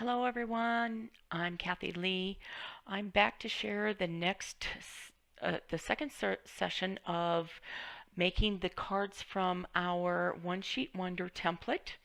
Hello everyone, I'm Kathy Lee. I'm back to share the second session of making the cards from our One Sheet Wonder template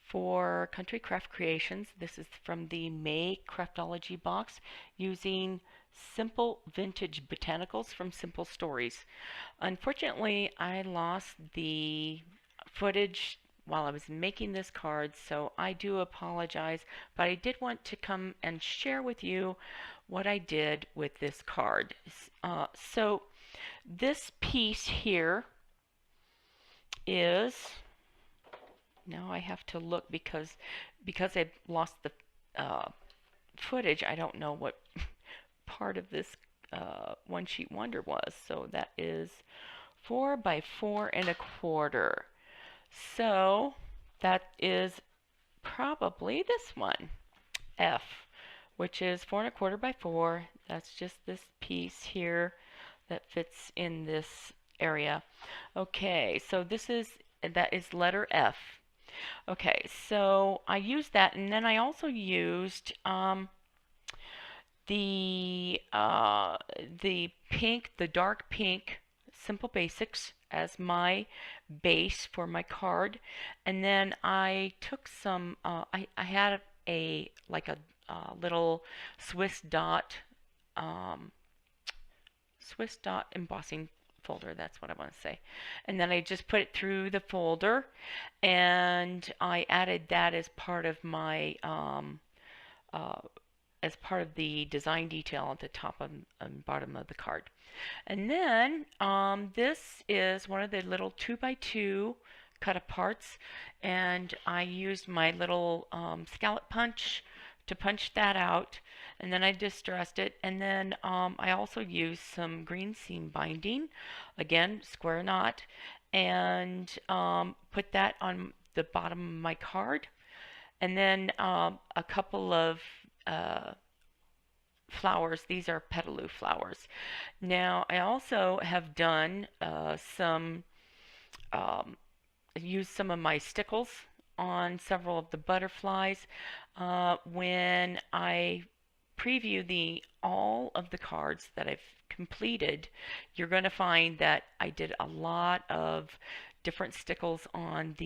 for Country Craft Creations. This is from the May Craftology Box using simple vintage botanicals from Simple Stories. Unfortunately, I lost the footage while I was making this card, so I do apologize, but I did want to come and share with you what I did with this card. So this piece here is, now I have to look because I lost the uh, footage. I don't know what part of this one sheet wonder was. So that is 4 by 4 1/4. So that is probably this one, F, which is 4 1/4 by 4. That's just this piece here that fits in this area. Okay, so that is letter F. Okay, so I used that, and then I also used the the dark pink Simple Basics as my base for my card, and then I took some. I had a like a little Swiss dot um, Swiss dot embossing folder. That's what I want to say. And then I just put it through the folder, and I added that uh, as part of the design detail at the top and bottom of the card. And then this is one of the little 2 by 2 cut aparts, and I used my little scallop punch to punch that out, and then I distressed it, and then I also used some green seam binding, again square knot, and put that on the bottom of my card, and then a couple of flowers. These are petaloo flowers. Now I also have done um, used some of my stickles on several of the butterflies. When I preview all of the cards that I've completed, you're going to find that I did a lot of different stickles um,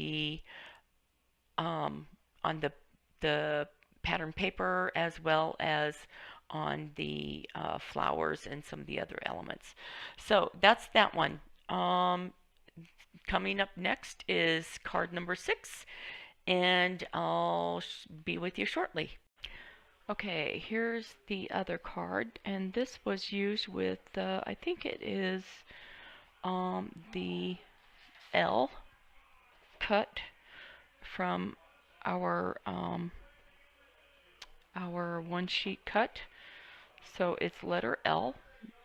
on the pattern paper, as well as on the flowers and some of the other elements. So that's that one. Coming up next is card number 6, and I'll be with you shortly. Okay, here's the other card, and this was used with, I think it is the L cut from our one sheet cut. So it's letter L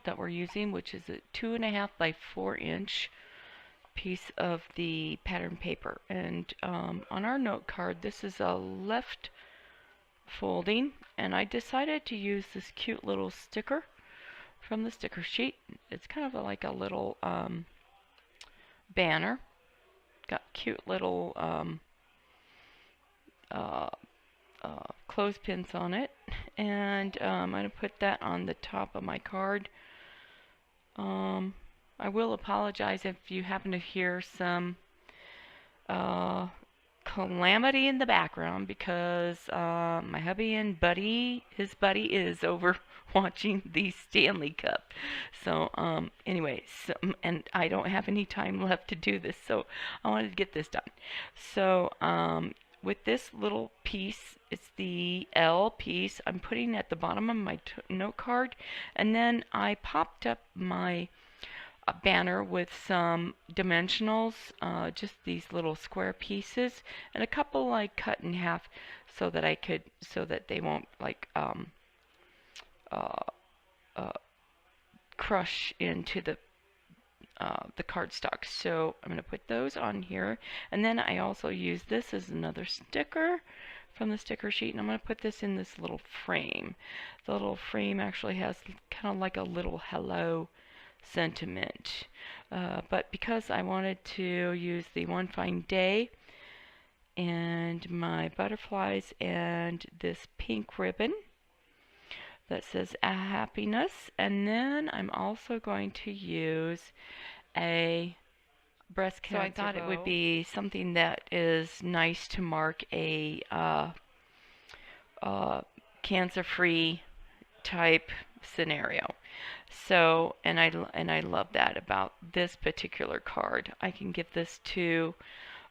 that we're using, which is a 2.5 by 4 inch piece of the pattern paper. And on our note card, this is a left folding, and I decided to use this cute little sticker from the sticker sheet. It's kind of like a little banner. Got cute little clothespins on it, and I'm going to put that on the top of my card. I will apologize if you happen to hear some calamity in the background, because my hubby and his buddy is over watching the Stanley Cup. So anyway, and I don't have any time left to do this, so I wanted to get this done. So with this little piece, it's the L piece, I'm putting at the bottom of my note card, and then I popped up my banner with some dimensionals, just these little square pieces, and a couple I cut in half so that they won't like uh, crush into the cardstock. So I'm going to put those on here, and then I also use this as another sticker from the sticker sheet, and I'm going to put this in this little frame. The little frame actually has kind of like a little hello sentiment, but because I wanted to use the One Fine Day and my butterflies and this pink ribbon that says happiness. And then I'm also going to use a breast cancer. So I thought it would be something that is nice to mark a cancer-free type scenario. So, and I love that about this particular card. I can give this to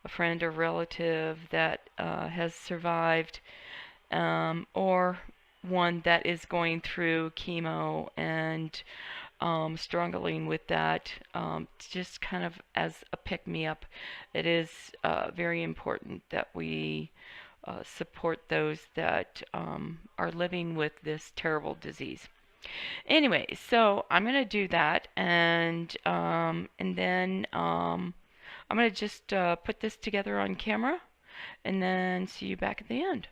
a friend or relative that has survived, or one that is going through chemo and struggling with that, just kind of as a pick-me-up. It is very important that we support those that are living with this terrible disease. Anyway, so I'm going to do that, and then I'm going to just put this together on camera, and then see you back at the end.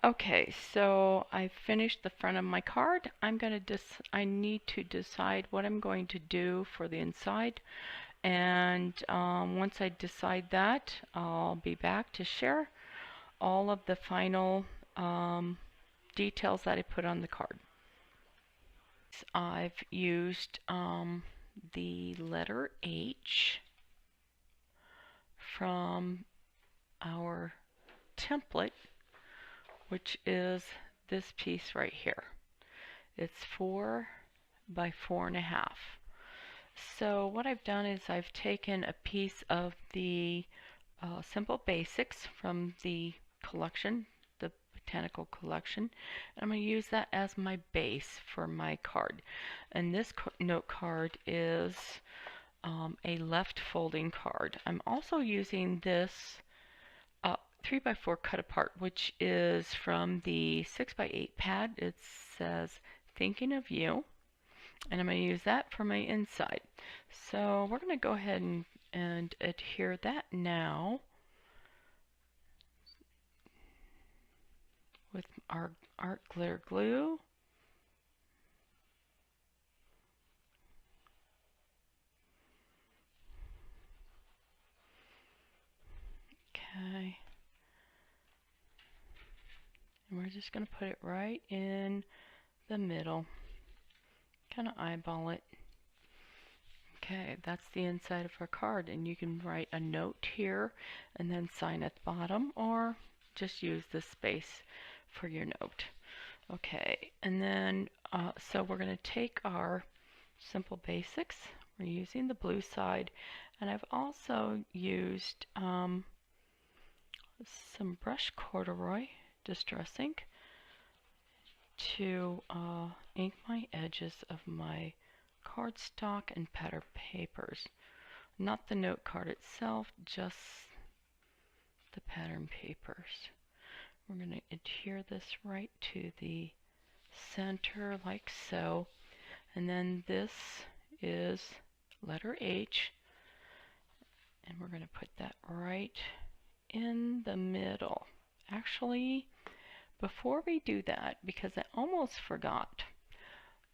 Okay, so I finished the front of my card. I need to decide what I'm going to do for the inside, and once I decide that, I'll be back to share all of the final details that I put on the card. I've used the letter H from our template, which is this piece right here. It's 4 by 4.5. So what I've done is I've taken a piece of the Simple Basics from the collection, the botanical collection, and I'm going to use that as my base for my card. And this note card is a left folding card. I'm also using this 3x4 cut apart, which is from the 6x8 pad. It says thinking of you, and I'm going to use that for my inside. So we're going to go ahead and adhere that now with our art glitter glue. Okay. And we're just going to put it right in the middle. Kind of eyeball it. Okay, that's the inside of our card, and you can write a note here and then sign at the bottom, or just use this space for your note. Okay, and then so we're going to take our Simple Basics. We're using the blue side, and I've also used some brush corduroy distress ink to ink my edges of my cardstock and pattern papers. Not the note card itself, just the pattern papers. We're going to adhere this right to the center like so. And then this is letter H, and we're going to put that right in the middle. Actually, before we do that, because I almost forgot,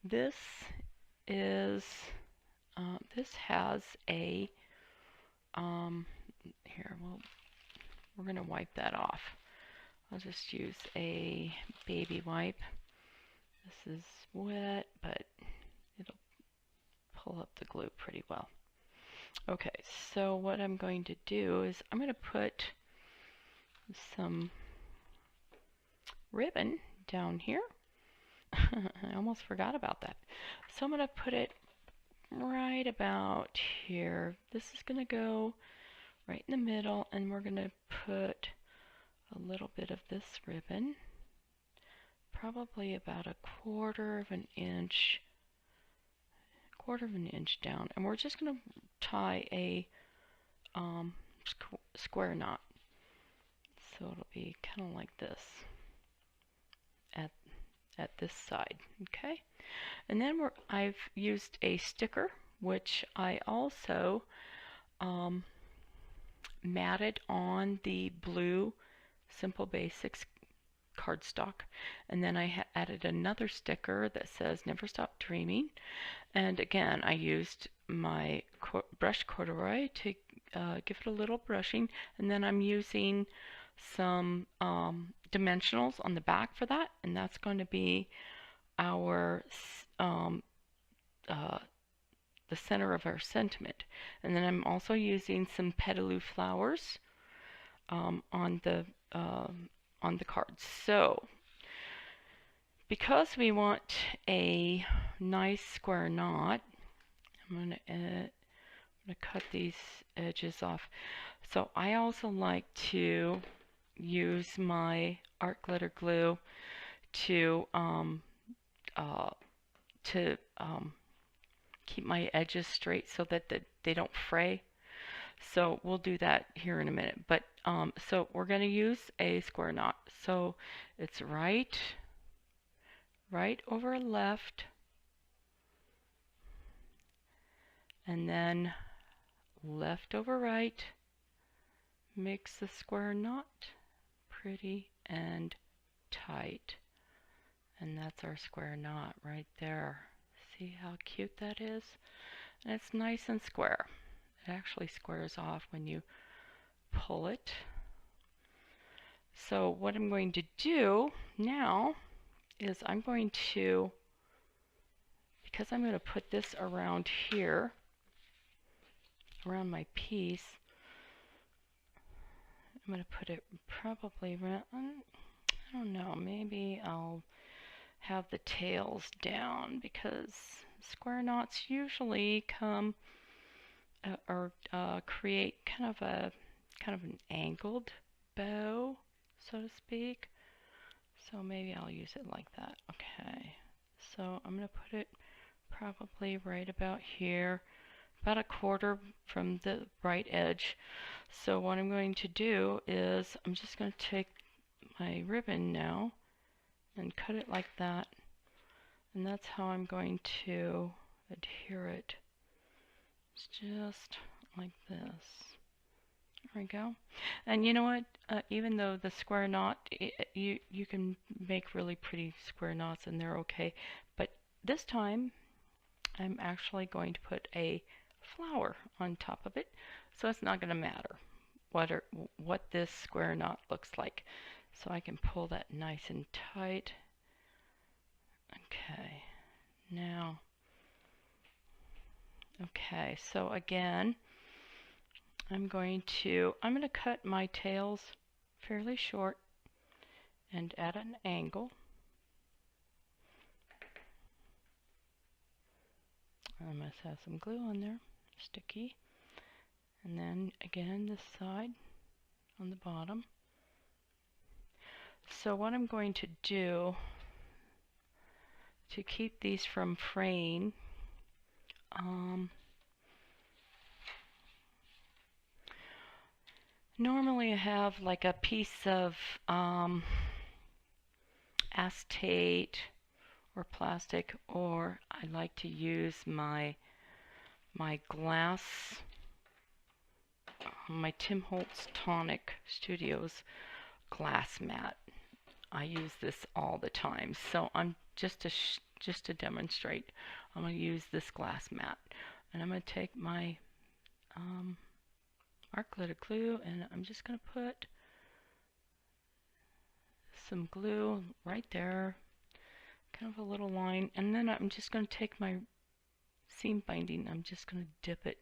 this has a here, we're going to wipe that off. I'll just use a baby wipe. This is wet, but it'll pull up the glue pretty well. Okay, so what I'm going to do is I'm going to put some ribbon down here. I almost forgot about that. So I'm going to put it right about here. This is going to go right in the middle, and we're going to put a little bit of this ribbon, probably about a quarter of an inch down, and we're just going to tie a square knot. So it'll be kind of like this at this side, okay? And then I've used a sticker, which I also matted on the blue Simple Basics cardstock, and then I added another sticker that says Never Stop Dreaming, and again I used my brushed corduroy to give it a little brushing, and then I'm using some dimensionals on the back for that, and that's going to be our the center of our sentiment. And then I'm also using some petaloo flowers on the cards. So because we want a nice square knot, I'm going to cut these edges off. So I also like to use my art glitter glue to keep my edges straight so that they don't fray. So we'll do that here in a minute. But so we're going to use a square knot. So it's right over left, and then left over right makes the square knot pretty and tight. And that's our square knot right there. See how cute that is? And it's nice and square. It actually squares off when you pull it. So what I'm going to do now is I'm going to, because I'm going to put this around here, around my piece, I'm going to put it probably around, I don't know, maybe I'll have the tails down, because square knots usually come or create kind of an angled bow, so to speak. So maybe I'll use it like that. Okay, so I'm going to put it probably right about here, about a quarter from the right edge. So what I'm going to do is I'm just going to take my ribbon now and cut it like that, and that's how I'm going to adhere it. It's just like this. There we go. And you know what? Even though the square knot, you can make really pretty square knots and they're okay. But this time, I'm actually going to put a flower on top of it, so it's not going to matter what this square knot looks like. So I can pull that nice and tight. Okay. Now. Okay. So again, I'm going to cut my tails fairly short and at an angle. I must have some glue on there, sticky. And then again this side on the bottom. So what I'm going to do to keep these from fraying, normally I have like a piece of acetate or plastic, or I like to use my glass, my Tim Holtz Tonic Studios glass mat. I use this all the time. So I'm just to demonstrate, I'm going to use this glass mat, and I'm going to take my art glitter glue, and I'm just going to put some glue right there, kind of a little line, and then I'm just going to take my seam binding, I'm just going to dip it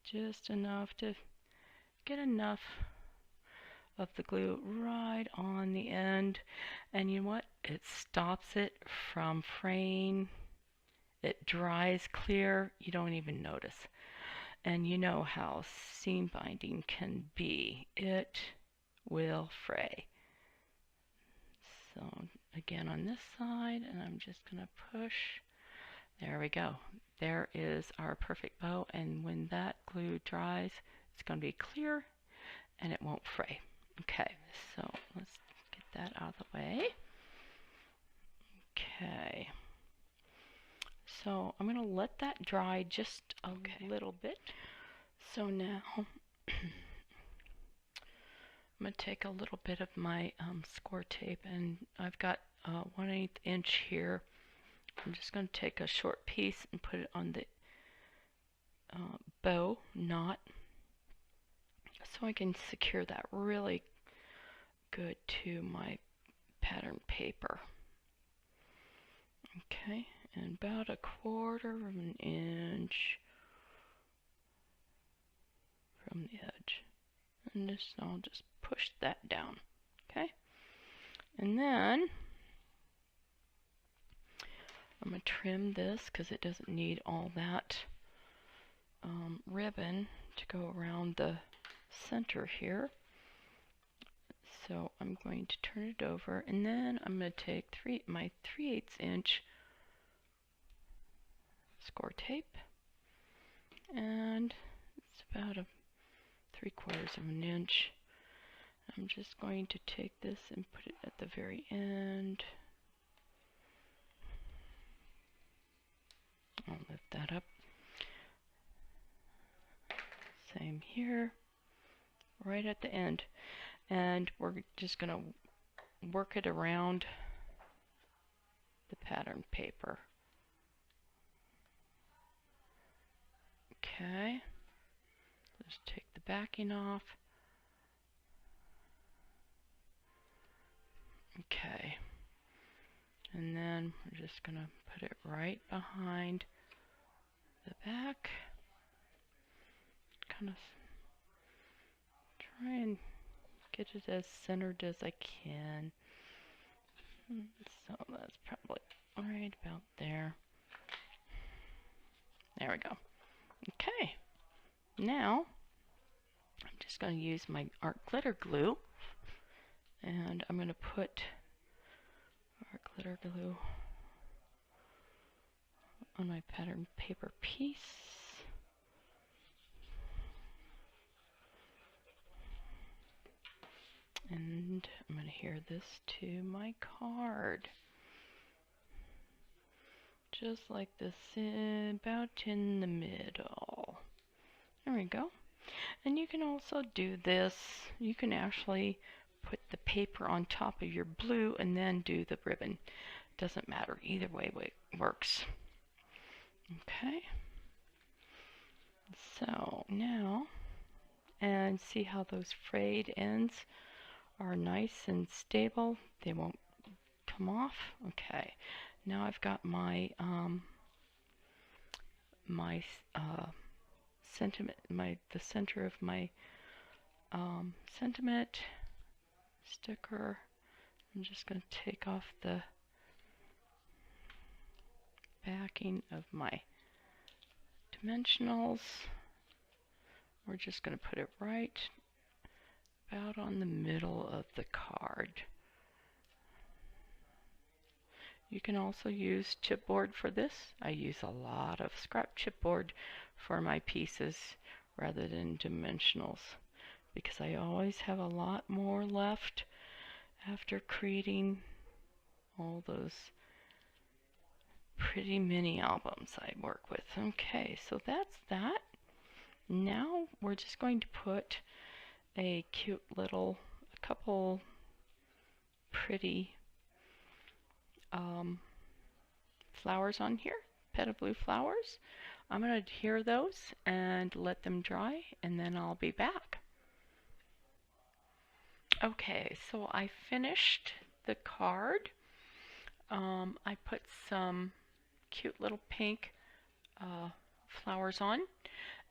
just enough to get enough of the glue right on the end, and you know what? It stops it from fraying. It dries clear, you don't even notice. And you know how seam binding can be. It will fray. So again on this side, and I'm just going to push. There we go. There is our perfect bow, and when that glue dries, it's going to be clear and it won't fray. Okay, so let's get that out of the way. Okay. So I'm going to let that dry just a little bit. So now I'm going to take a little bit of my score tape, and I've got 1/8 inch here. I'm just going to take a short piece and put it on the bow knot so I can secure that really good to my pattern paper. Okay, and about 1/4 of an inch from the edge, and this, I'll just push that down. Okay, and then I'm going to trim this because it doesn't need all that ribbon to go around the center here. So I'm going to turn it over, and then I'm going to take my 3/8 inch score tape, and it's about 3/4 of an inch. I'm just going to take this and put it at the very end. I'll lift that up. Same here, right at the end. And we're just going to work it around the pattern paper. Okay, let's take the backing off. Okay, and then we're just going to put it right behind the back. Kind of try and get it as centered as I can. So that's probably right about there. There we go. Okay, now I'm just going to use my art glitter glue, and I'm going to put art glitter glue on my pattern paper piece. And I'm going to adhere this to my card. Just like this, about in the middle. There we go. And you can also do this. You can actually put the paper on top of your blue and then do the ribbon. Doesn't matter. Either way it works. Okay. So now, and see how those frayed ends are nice and stable. They won't come off. Okay. Now I've got my sentiment, the center of my sentiment sticker. I'm just going to take off the backing of my dimensionals. We're just going to put it right about on the middle of the card. You can also use chipboard for this. I use a lot of scrap chipboard for my pieces rather than dimensionals, because I always have a lot more left after creating all those pretty mini albums I work with. Okay, so that's that. Now we're just going to put a cute little, a couple pretty flowers on here, petal blue flowers. I'm going to adhere those and let them dry, and then I'll be back. Okay, so I finished the card. I put some cute little pink flowers on.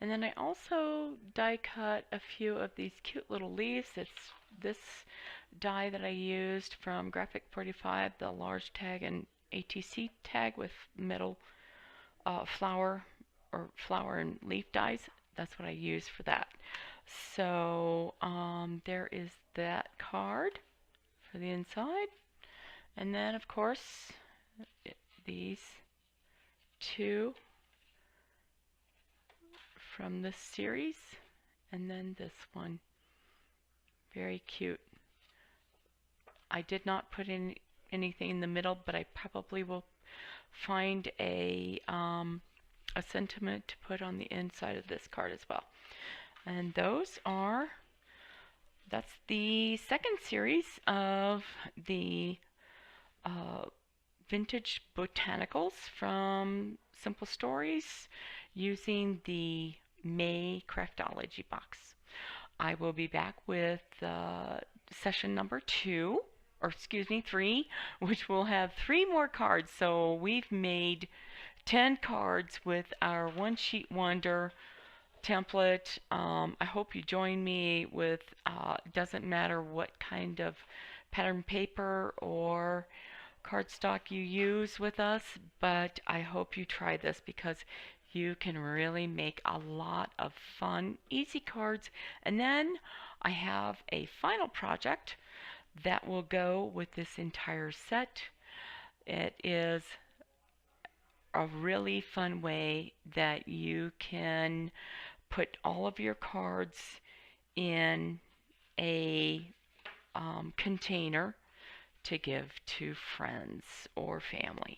And then I also die cut a few of these cute little leaves. It's this die that I used from Graphic 45, the large tag and ATC tag with metal flower or flower and leaf dies. That's what I use for that. So there is that card for the inside. And then of course these two from this series, and then this one. Very cute. I did not put in anything in the middle, but I probably will find a sentiment to put on the inside of this card as well. And that's the second series of the Vintage Botanicals from Simple Stories using the May Craftology Box. I will be back with session number 2, or excuse me, 3, which will have 3 more cards. So we've made 10 cards with our One Sheet Wonder template. I hope you join me with, doesn't matter what kind of pattern paper or cardstock you use with us, but I hope you try this because you can really make a lot of fun, easy cards. And then I have a final project that will go with this entire set. It is a really fun way that you can put all of your cards in a container to give to friends or family.